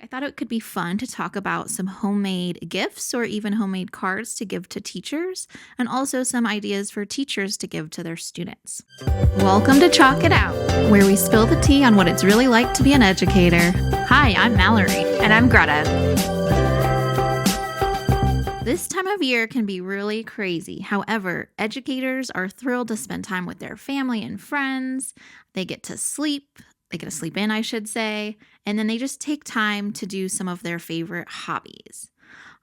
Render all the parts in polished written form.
I thought it could be fun to talk about some homemade gifts or even homemade cards to give to teachers, and also some ideas for teachers to give to their students. Welcome to Chalk It Out, where we spill the tea on what it's really like to be an educator. Hi, I'm Mallory. And I'm Greta. This time of year can be really crazy. However, educators are thrilled to spend time with their family and friends. They get to sleep. They get to sleep in, I should say. And then they just take time to do some of their favorite hobbies.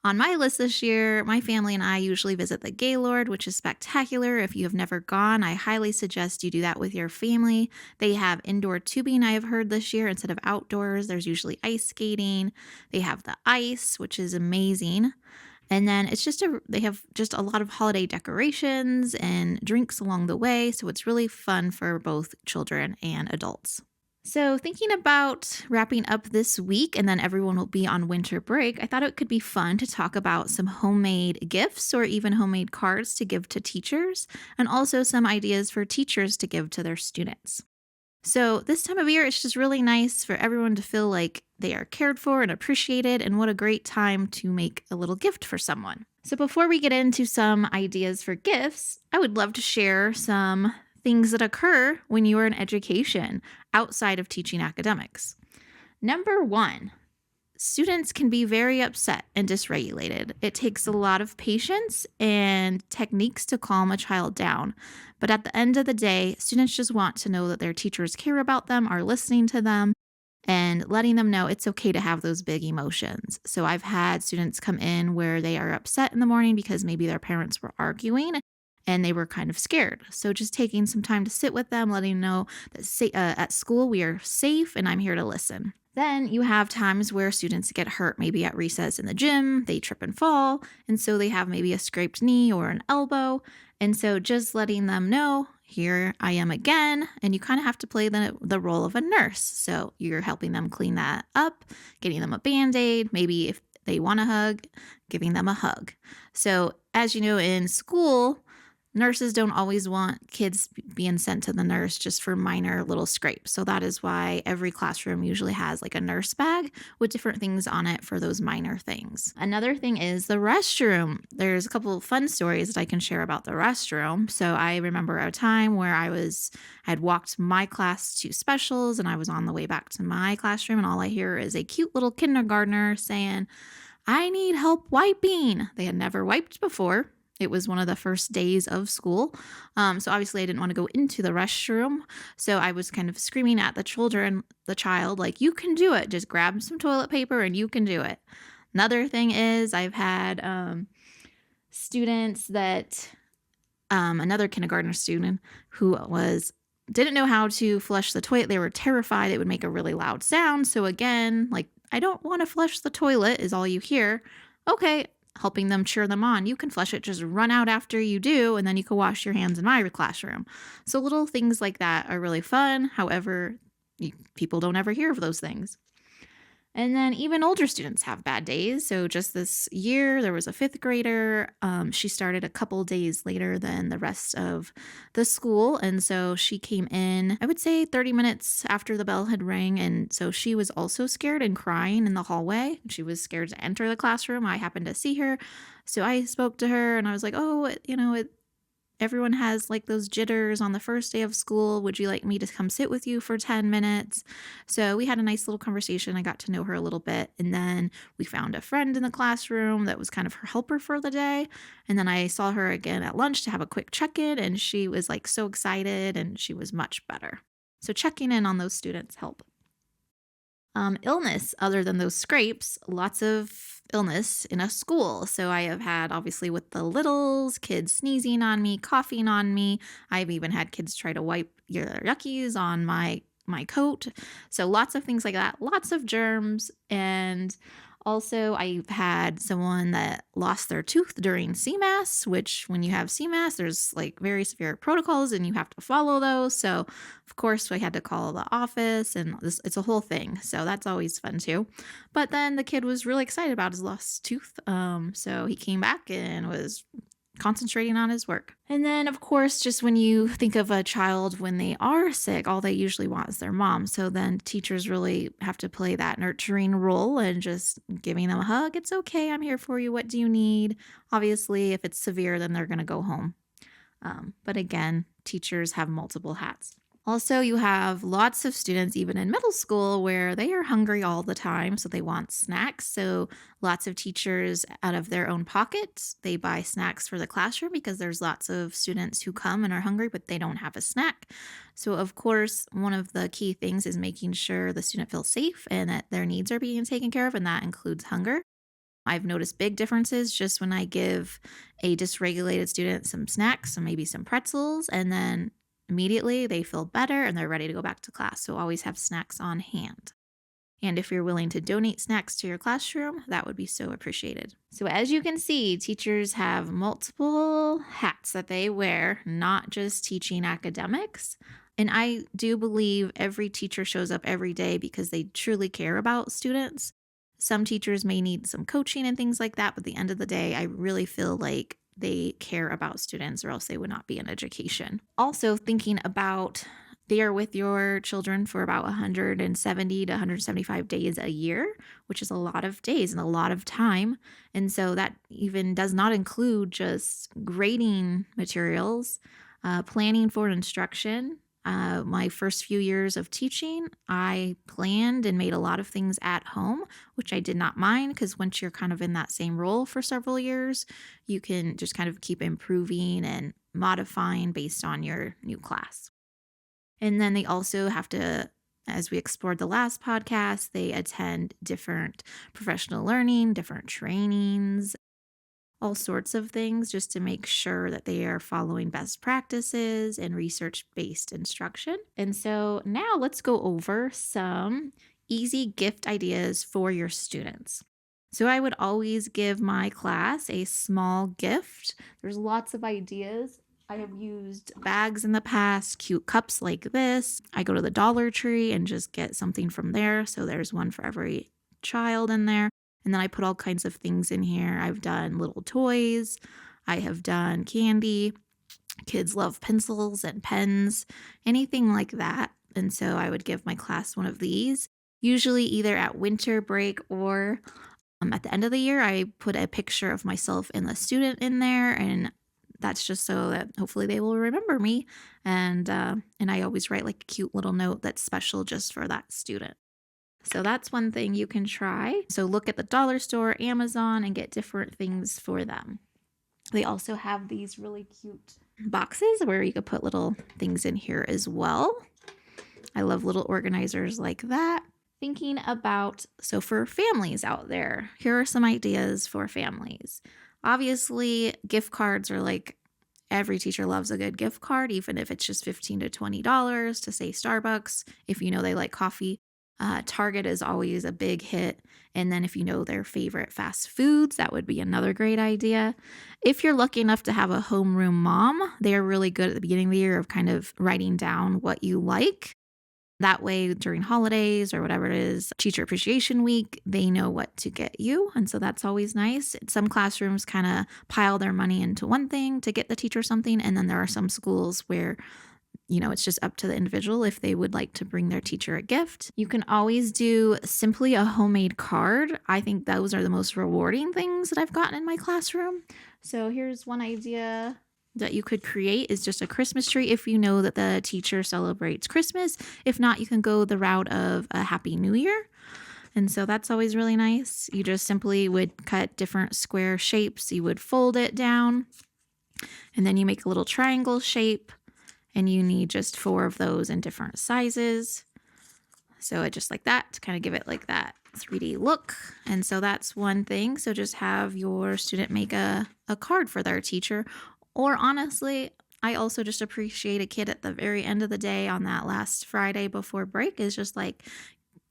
On my list this year, my family and I usually visit the Gaylord, which is spectacular. If you have never gone, I highly suggest you do that with your family. They have indoor tubing, I have heard, this year instead of outdoors. There's usually ice skating. They have the ice, which is amazing. And then they have just a lot of holiday decorations and drinks along the way. So it's really fun for both children and adults. So thinking about wrapping up this week and then everyone will be on winter break, I thought it could be fun to talk about some homemade gifts or even homemade cards to give to teachers, and also some ideas for teachers to give to their students. So this time of year, it's just really nice for everyone to feel like they are cared for and appreciated, and what a great time to make a little gift for someone. So before we get into some ideas for gifts, I would love to share some things that occur when you are in education outside of teaching academics. Number one, students can be very upset and dysregulated. It takes a lot of patience and techniques to calm a child down. But at the end of the day, students just want to know that their teachers care about them, are listening to them, and letting them know it's okay to have those big emotions. So I've had students come in where they are upset in the morning because maybe their parents were arguing and they were kind of scared. So just taking some time to sit with them, letting them know that at school we are safe and I'm here to listen. Then you have times where students get hurt, maybe at recess in the gym, they trip and fall, and so they have maybe a scraped knee or an elbow. And so just letting them know, here I am again, and you kind of have to play the role of a nurse. So you're helping them clean that up, getting them a Band-Aid, maybe if they want a hug, giving them a hug. So as you know, in school, nurses don't always want kids being sent to the nurse just for minor little scrapes. So that is why every classroom usually has like a nurse bag with different things on it for those minor things. Another thing is the restroom. There's a couple of fun stories that I can share about the restroom. So I remember a time where I had walked my class to specials and I was on the way back to my classroom, and all I hear is a cute little kindergartner saying, "I need help wiping." They had never wiped before. It was one of the first days of school. So obviously I didn't want to go into the restroom. So I was kind of screaming at the child, like, you can do it. Just grab some toilet paper and you can do it. Another thing is I've had students that, another kindergartner student who didn't know how to flush the toilet. They were terrified it would make a really loud sound. So again, like, I don't want to flush the toilet is all you hear. Okay. Helping them cheer them on. You can flush it, just run out after you do, and then you can wash your hands in my classroom. So little things like that are really fun. However, people don't ever hear of those things. And then even older students have bad days. So just this year, there was a fifth grader. She started a couple days later than the rest of the school. And so she came in, I would say 30 minutes after the bell had rang. And so she was also scared and crying in the hallway. She was scared to enter the classroom. I happened to see her. So I spoke to her and I was like, everyone has like those jitters on the first day of school. Would you like me to come sit with you for 10 minutes? So we had a nice little conversation. I got to know her a little bit. And then we found a friend in the classroom that was kind of her helper for the day. And then I saw her again at lunch to have a quick check-in. And she was like so excited and she was much better. So checking in on those students help. Illness, other than those scrapes, lots of illness in a school. So I have had, obviously, with the littles, kids sneezing on me, coughing on me. I've even had kids try to wipe your yuckies on my coat. So lots of things like that, lots of germs. And also I've had someone that lost their tooth during CMAS, which when you have CMAS, there's like very severe protocols and you have to follow those. So of course I had to call the office and it's a whole thing. So that's always fun too. But then the kid was really excited about his lost tooth. So he came back and was concentrating on his work. And then, of course, just when you think of a child when they are sick, all they usually want is their mom. So then teachers really have to play that nurturing role and just giving them a hug. It's okay. I'm here for you. What do you need? Obviously, if it's severe, then they're going to go home. But again, teachers have multiple hats. Also, you have lots of students, even in middle school, where they are hungry all the time. So they want snacks. So lots of teachers, out of their own pockets, they buy snacks for the classroom because there's lots of students who come and are hungry, but they don't have a snack. So, of course, one of the key things is making sure the student feels safe and that their needs are being taken care of, and that includes hunger. I've noticed big differences just when I give a dysregulated student some snacks, so maybe some pretzels, and then immediately they feel better and they're ready to go back to class. So always have snacks on hand. And if you're willing to donate snacks to your classroom, that would be so appreciated. So, as you can see, teachers have multiple hats that they wear, not just teaching academics. And I do believe every teacher shows up every day because they truly care about students. Some teachers may need some coaching and things like that, but at the end of the day, I really feel like they care about students or else they would not be in education. Also, thinking about they are with your children for about 170 to 175 days a year, which is a lot of days and a lot of time. And so that even does not include just grading materials, planning for instruction. My first few years of teaching, I planned and made a lot of things at home, which I did not mind because once you're kind of in that same role for several years, you can just kind of keep improving and modifying based on your new class. And then they also have to, as we explored the last podcast, they attend different professional learning, different trainings, all sorts of things just to make sure that they are following best practices and research based instruction. And so now let's go over some easy gift ideas for your students. So I would always give my class a small gift. There's lots of ideas. I have used bags in the past, cute cups like this. I go to the Dollar Tree and just get something from there. So there's one for every child in there. And then I put all kinds of things in here. I've done little toys. I have done candy. Kids love pencils and pens, anything like that. And so I would give my class one of these, usually either at winter break or at the end of the year. I put a picture of myself and the student in there, and that's just so that hopefully they will remember me. And I always write like a cute little note that's special just for that student. So that's one thing you can try. So look at the dollar store, Amazon, and get different things for them. They also have these really cute boxes where you could put little things in here as well. I love little organizers like that. Thinking about, so for families out there, here are some ideas for families. Obviously, gift cards are like every teacher loves a good gift card, even if it's just $15 to $20 to say Starbucks, if you know they like coffee. Target is always a big hit. And then if you know their favorite fast foods, that would be another great idea. If you're lucky enough to have a homeroom mom, they are really good at the beginning of the year of kind of writing down what you like. That way, during holidays or whatever it is, Teacher Appreciation Week, they know what to get you. And so that's always nice. Some classrooms kind of pile their money into one thing to get the teacher something. And then there are some schools where it's just up to the individual if they would like to bring their teacher a gift. You can always do simply a homemade card. I think those are the most rewarding things that I've gotten in my classroom. So here's one idea that you could create is just a Christmas tree if you know that the teacher celebrates Christmas. If not, you can go the route of a Happy New Year. And so that's always really nice. You just simply would cut different square shapes. You would fold it down, and then you make a little triangle shape. And you need just 4 of those in different sizes. So it just like that to kind of give it like that 3D look. And so that's one thing. So just have your student make a card for their teacher. Or honestly, I also just appreciate a kid at the very end of the day on that last Friday before break is just like,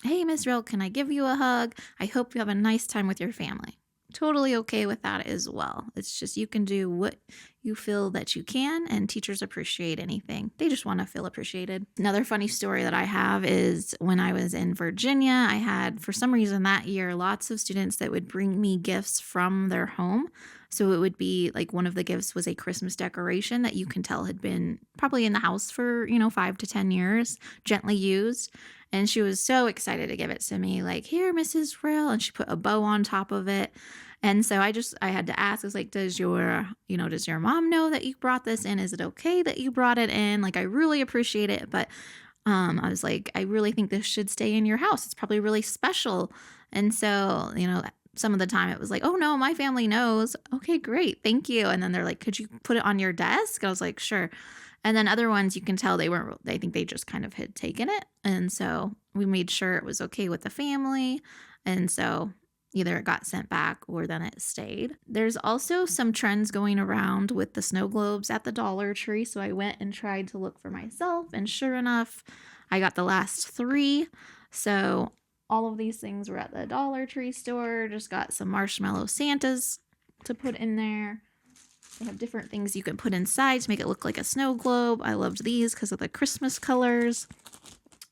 hey, Miss Rill, can I give you a hug? I hope you have a nice time with your family. Totally okay with that as well. It's just you can do what you feel that you can, and teachers appreciate anything. They just want to feel appreciated. Another funny story that I have is when I was in Virginia, I had, for some reason that year, lots of students that would bring me gifts from their home. So it would be like one of the gifts was a Christmas decoration that you can tell had been probably in the house for, 5 to 10 years, gently used. And she was so excited to give it to me, like, here, Mrs. Frill. And she put a bow on top of it. And so I had to ask, I was like, does your mom know that you brought this in? Is it okay that you brought it in? Like, I really appreciate it. But I was like, I really think this should stay in your house. It's probably really special. And so, some of the time it was like, oh no, my family knows. Okay, great. Thank you. And then they're like, could you put it on your desk? I was like, sure. And then other ones you can tell they think they just kind of had taken it. And so we made sure it was okay with the family. And so either it got sent back or then it stayed. There's also some trends going around with the snow globes at the Dollar Tree. So I went and tried to look for myself. And sure enough, I got the last 3. So all of these things were at the Dollar Tree store. Just got some marshmallow Santas to put in there. They have different things you can put inside to make it look like a snow globe. I loved these because of the Christmas colors.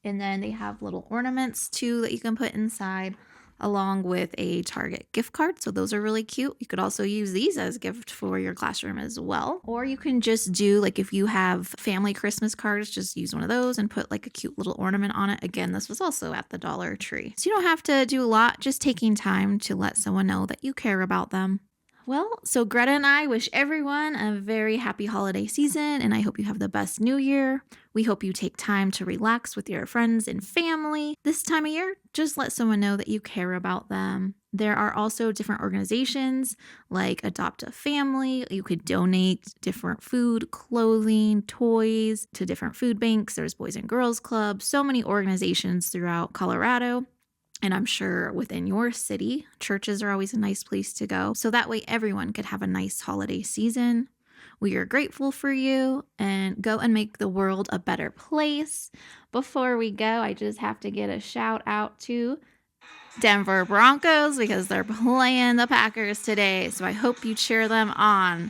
And then they have little ornaments too that you can put inside, along with a Target gift card. So those are really cute. You could also use these as a gift for your classroom as well. Or you can just do, like, if you have family Christmas cards, just use one of those and put like a cute little ornament on it. Again, this was also at the Dollar Tree. So you don't have to do a lot, just taking time to let someone know that you care about them. Well, so Greta and I wish everyone a very happy holiday season, and I hope you have the best new year. We hope you take time to relax with your friends and family. This time of year, just let someone know that you care about them. There are also different organizations like Adopt a Family. You could donate different food, clothing, toys to different food banks. There's Boys and Girls Club, so many organizations throughout Colorado. And I'm sure within your city, churches are always a nice place to go. So that way everyone could have a nice holiday season. We are grateful for you, and go and make the world a better place. Before we go, I just have to get a shout out to Denver Broncos because they're playing the Packers today. So I hope you cheer them on.